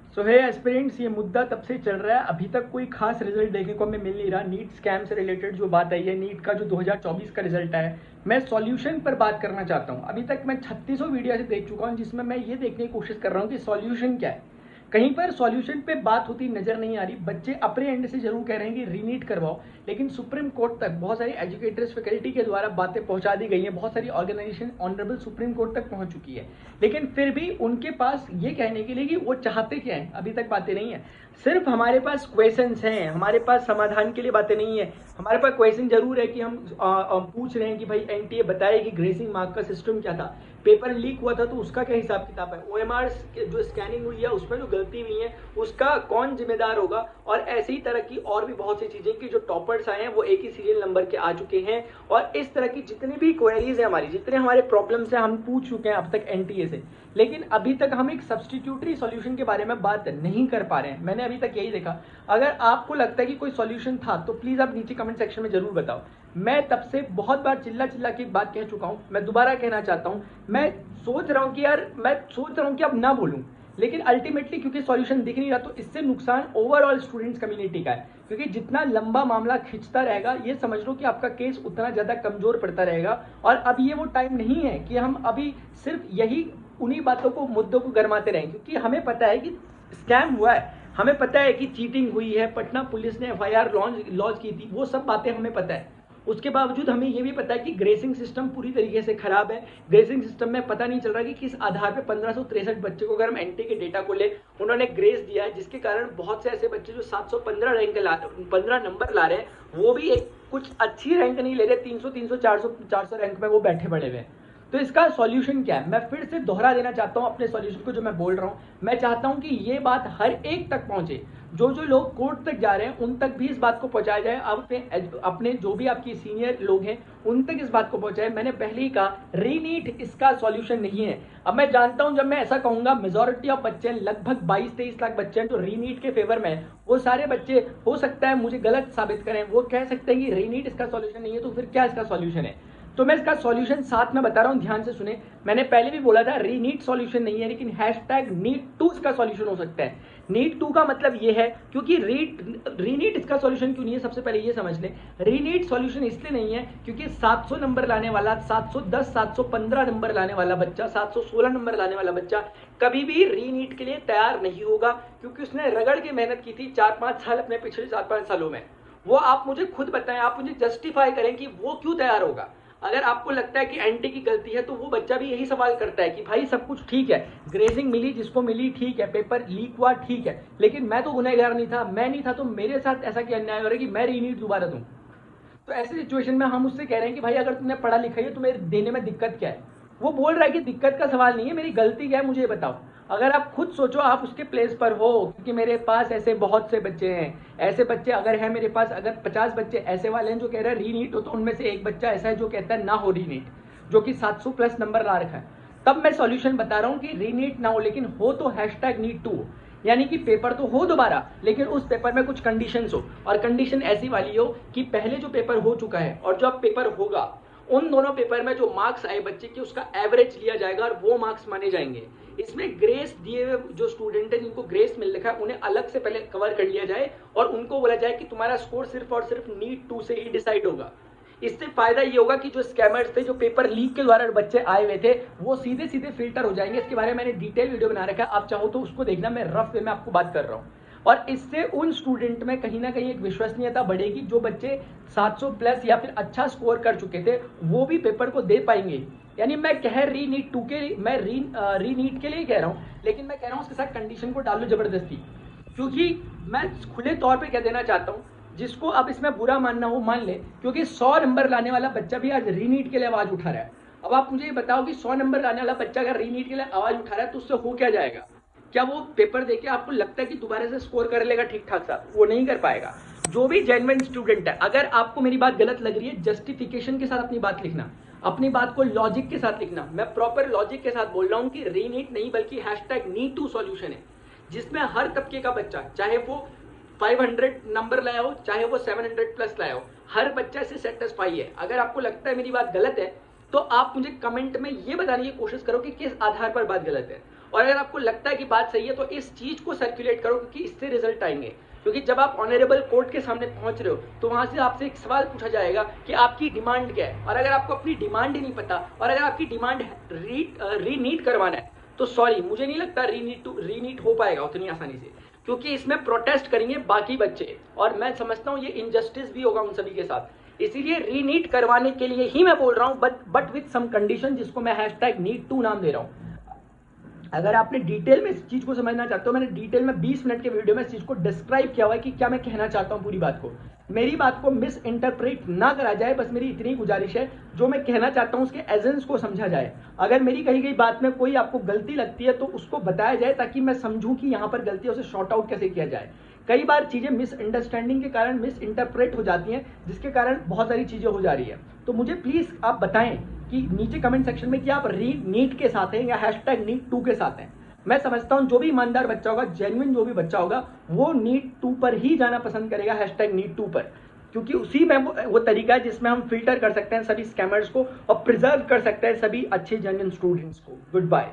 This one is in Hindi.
सो है एस्पिरेंट्स, ये मुद्दा तब से चल रहा है, अभी तक कोई खास रिजल्ट देखने को हमें मिल नहीं रहा। नीट स्कैम से रिलेटेड जो बात आई है, नीट का जो 2024 का रिजल्ट है, मैं सॉल्यूशन पर बात करना चाहता हूँ। अभी तक मैं 3600 वीडियो से देख चुका हूँ, जिसमें मैं ये देखने की कोशिश कर रहा हूँ कि सॉल्यूशन क्या है। कहीं पर सॉल्यूशन पे बात होती नजर नहीं आ रही। बच्चे अपने एंड से जरूर कह रहे हैं कि रीनीट करवाओ, लेकिन सुप्रीम कोर्ट तक बहुत सारी एजुकेटर्स फैकल्टी के द्वारा बातें पहुंचा दी गई हैं, बहुत सारी ऑर्गेनाइजेशन ऑनरेबल सुप्रीम कोर्ट तक पहुंच चुकी है, लेकिन फिर भी उनके पास ये कहने के लिए कि वो चाहते क्या है, अभी तक बातें नहीं है। सिर्फ हमारे पास क्वेश्चंस हैं, हमारे पास समाधान के लिए बातें नहीं है। हमारे पास क्वेश्चन जरूर है कि हम पूछ रहे हैं कि भाई एनटीए बताए कि ग्रेसिंग मार्क का सिस्टम क्या था, पेपर लीक हुआ था तो उसका क्या हिसाब किताब है, ओएमआर जो स्कैनिंग हुई है उसमें जो गलती हुई है उसका कौन जिम्मेदार होगा, और ऐसी ही तरह की और भी बहुत सी चीजें कि जो टॉपर्स आए हैं वो एक ही सीरियल नंबर के आ चुके हैं। और इस तरह की जितनी भी क्वेरीज है हमारी, जितने हमारे प्रॉब्लम्स हैं, हम पूछ चुके हैं अब तक एनटीए से, लेकिन अभी तक हम एक सब्सटीट्यूटरी सॉल्यूशन के बारे में बात नहीं कर पा रहे हैं। मैंने अभी तक यही देखा। अगर आपको लगता है कि कोई सॉल्यूशन था तो प्लीज आप नीचे कमेंट सेक्शन में जरूर बताओ। मैं तब से बहुत बार चिल्ला चिल्ला की बात कह चुका हूं, मैं दोबारा कहना चाहता हूं। मैं सोच रहा हूं कि अब ना बोलूं, लेकिन अल्टीमेटली क्योंकि सॉल्यूशन दिख नहीं रहा, तो इससे नुकसान ओवरऑल स्टूडेंट्स कम्युनिटी का है। क्योंकि जितना लंबा मामला खिंचता रहेगा, ये समझ लो कि आपका केस उतना ज्यादा कमजोर पड़ता रहेगा। और अब ये वो टाइम नहीं है कि हम अभी सिर्फ यही उन्हीं बातों को, मुद्दों को गरमाते रहें, क्योंकि हमें पता है कि स्कैम हुआ है, हमें पता है कि चीटिंग हुई है, पटना पुलिस ने एफआईआर लॉन्च की थी, वो सब बातें हमें पता है। उसके बावजूद हमें यह भी पता है कि ग्रेसिंग सिस्टम पूरी तरीके से खराब है। ग्रेसिंग सिस्टम में पता नहीं चल रहा कि किस आधार पे 1563 बच्चे को, अगर हम एनटी के डेटा को ले, उन्होंने ग्रेस दिया है, जिसके कारण बहुत से ऐसे बच्चे जो 715 15 नंबर ला रहे हैं, वो भी एक कुछ अच्छी रैंक नहीं ले रहे, 300 300 400 रैंक में वो बैठे पड़े हुए हैं। तो इसका सॉल्यूशन क्या है, मैं फिर से दोहरा देना चाहता हूं अपने सॉल्यूशन को, जो मैं बोल रहा हूं। मैं चाहता हूं कि ये बात हर एक तक पहुंचे, जो जो लोग कोर्ट तक जा रहे हैं उन तक भी इस बात को पहुंचाया जाए। अपने जो भी आपकी सीनियर लोग हैं उन तक इस बात को पहुंचाए। मैंने पहले ही कहा, रीनीट इसका सॉल्यूशन नहीं है। अब मैं जानता हूं, जब मैं ऐसा कहूंगा, मेजोरिटी ऑफ बच्चे, लगभग 22-23 लाख बच्चे हैं जो रीनीट के फेवर में है। वो सारे बच्चे हो सकता है मुझे गलत साबित करें, वो कह सकते हैं कि रीनीट इसका सॉल्यूशन नहीं है, तो फिर क्या इसका सॉल्यूशन है। तो मैं इसका सॉल्यूशन साथ में बता रहा हूं, ध्यान से सुने। मैंने पहले भी बोला था रीनीट सॉल्यूशन नहीं है, लेकिन #NEET2 इसका सॉल्यूशन हो सकता है। नीट 2 का मतलब ये है, क्योंकि रीनीट इसका सॉल्यूशन क्यों नहीं है, सबसे पहले ये समझ लें। रीनीट सॉल्यूशन इसलिए नहीं है क्योंकि 700 नंबर लाने वाला, 710 715 नंबर लाने वाला बच्चा, 716 नंबर लाने वाला बच्चा कभी भी रीनीट के लिए तैयार नहीं होगा, क्योंकि उसने रगड़ के मेहनत की थी 4-5 साल अपने पिछले 4-5 सालों में। वो आप मुझे खुद बताएं, आप मुझे जस्टिफाई करें कि वो क्यों तैयार होगा। अगर आपको लगता है कि एंटी की गलती है, तो वो बच्चा भी यही सवाल करता है कि भाई सब कुछ ठीक है, ग्रेसिंग मिली जिसको मिली, ठीक है, पेपर लीक हुआ, ठीक है, लेकिन मैं तो गुनहगार नहीं था, मैं नहीं था, तो मेरे साथ ऐसा क्या अन्याय हो रहा है कि मैं रीनीट दोबारा दूं। तो ऐसी सिचुएशन में हम उससे कह रहे हैं कि भाई अगर तुमने पढ़ा लिखा है, तुम्हें देने में दिक्कत क्या है। वो बोल रहा है कि दिक्कत का सवाल नहीं है, मेरी गलती क्या है मुझे बताओ। अगर आप खुद सोचो, आप उसके प्लेस पर हो, क्योंकि मेरे पास ऐसे बहुत से बच्चे हैं, ऐसे बच्चे अगर है मेरे पास, अगर 50 बच्चे ऐसे वाले हैं जो कह रहे हैं रीनीट हो, तो उनमें से एक बच्चा ऐसा है जो कहता है ना हो रीनीट, जो कि 700 प्लस नंबर ला रखा है। तब मैं सॉल्यूशन बता रहा हूं कि रीनीट ना हो, लेकिन हो तो #NEET2 हो, यानी कि पेपर तो हो दोबारा, लेकिन उस पेपर में कुछ कंडीशंस हो, और कंडीशन ऐसी वाली हो कि पहले जो पेपर हो चुका है और जो अब पेपर होगा, उन दोनों पेपर में जो मार्क्स आए बच्चे के, उसका एवरेज लिया जाएगा और वो मार्क्स माने जाएंगे। इसमें ग्रेस दिए हुए जो स्टूडेंट है, जिनको ग्रेस मिल रखा है, उन्हें अलग से पहले कवर कर लिया जाए और उनको बोला जाए कि तुम्हारा स्कोर सिर्फ और सिर्फ नीट 2 से ही डिसाइड होगा। इससे फायदा ये होगा कि जो स्कैमर्स थे, जो पेपर लीक के द्वारा बच्चे आए हुए थे, वो सीधे सीधे फिल्टर हो जाएंगे। इसके बारे में मैंने डिटेल वीडियो बना रखा है, आप चाहो तो उसको देखना, मैं रफ वे में आपको बात कर रहा हूँ। और इससे उन स्टूडेंट में कहीं ना कहीं एक विश्वसनीयता बढ़ेगी, जो बच्चे 700 प्लस या फिर अच्छा स्कोर कर चुके थे, वो भी पेपर को दे पाएंगे। यानी मैं कह रीनीट 2 के, मैं रीनीट के लिए कह रहा हूँ, लेकिन मैं कह रहा हूँ उसके साथ कंडीशन को डालो जबरदस्ती, क्योंकि मैं खुले तौर पे कह देना चाहता हूँ, जिसको अब इसमें बुरा मानना हो मान ले, क्योंकि 100 नंबर लाने वाला बच्चा भी आज रीनीट के लिए आवाज उठा रहा है। अब आप मुझे ये बताओ कि 100 नंबर लाने वाला बच्चा अगर रीनीट के लिए आवाज उठा रहा है, तो उससे हो क्या जाएगा। क्या वो पेपर देके आपको लगता है कि दोबारा से स्कोर कर लेगा ठीक ठाक सा? वो नहीं कर पाएगा। जो भी जेन्युइन स्टूडेंट है, अगर आपको मेरी बात गलत लग रही है, जस्टिफिकेशन के साथ अपनी बात लिखना, अपनी बात को लॉजिक के साथ लिखना। मैं प्रॉपर लॉजिक के साथ बोल रहा हूं कि रीनीट नहीं बल्कि #NEET2 सॉल्यूशन है, जिसमें हर तबके का बच्चा, चाहे वो 500 नंबर लाया हो, चाहे वो 700 प्लस लाया हो, हर बच्चा से सेटिस्फाई है। अगर आपको लगता है मेरी बात गलत है, तो आप मुझे कमेंट में ये बताने की कोशिश करो कि किस आधार पर बात गलत है। और अगर आपको लगता है कि बात सही है तो इस चीज को सर्कुलेट करो, क्योंकि इससे रिजल्ट आएंगे। क्योंकि जब आप ऑनरेबल कोर्ट के सामने पहुंच रहे हो तो वहां से आपसे एक सवाल पूछा जाएगा कि आपकी डिमांड क्या है, और अगर आपको अपनी डिमांड ही नहीं पता और अगर आपकी डिमांड रीनीट करवाना है तो सॉरी, मुझे नहीं लगता रीनीट हो पाएगा उतनी आसानी से, क्योंकि इसमें प्रोटेस्ट करेंगे बाकी बच्चे, और मैं समझता हूँ ये इनजस्टिस भी होगा उन सभी के साथ। इसीलिए रीनीट करवाने के लिए ही मैं बोल रहा हूँ, बट विथ सम कंडीशन, जिसको मैं #NEET2 नाम दे रहा हूँ। अगर आपने डिटेल में इस चीज को समझना चाहते हो, मैंने डिटेल में 20 मिनट के वीडियो में इस चीज को डिस्क्राइब किया हुआ है कि क्या मैं कहना चाहता हूं पूरी बात को। मेरी बात को मिस इंटरप्रेट ना करा जाए, बस मेरी इतनी गुजारिश है। जो मैं कहना चाहता हूं उसके एजेंस को समझा जाए। अगर मेरी कही गई बात में कोई आपको गलती लगती है तो उसको बताया जाए, ताकि मैं समझूं कि यहां पर गलती है, उसे शॉर्ट आउट कैसे किया जाए। कई बार चीजें मिसअंडरस्टैंडिंग के कारण मिस इंटरप्रेट हो जाती हैं, जिसके कारण बहुत सारी चीजें हो जा रही है। तो मुझे प्लीज आप बताएं कि नीचे कमेंट सेक्शन में कि आप नीट के साथ हैं या #NEET2 के साथ हैं। मैं समझता हूं जो भी ईमानदार बच्चा होगा, जेन्युइन जो भी बच्चा होगा, वो NEET2 पर ही जाना पसंद करेगा, #NEET2 पर, क्योंकि उसी में वो तरीका है जिसमें हम फिल्टर कर सकते हैं सभी स्कैमर्स को और प्रिजर्व कर सकते हैं सभी अच्छे जेन्युइन स्टूडेंट्स को। Good bye.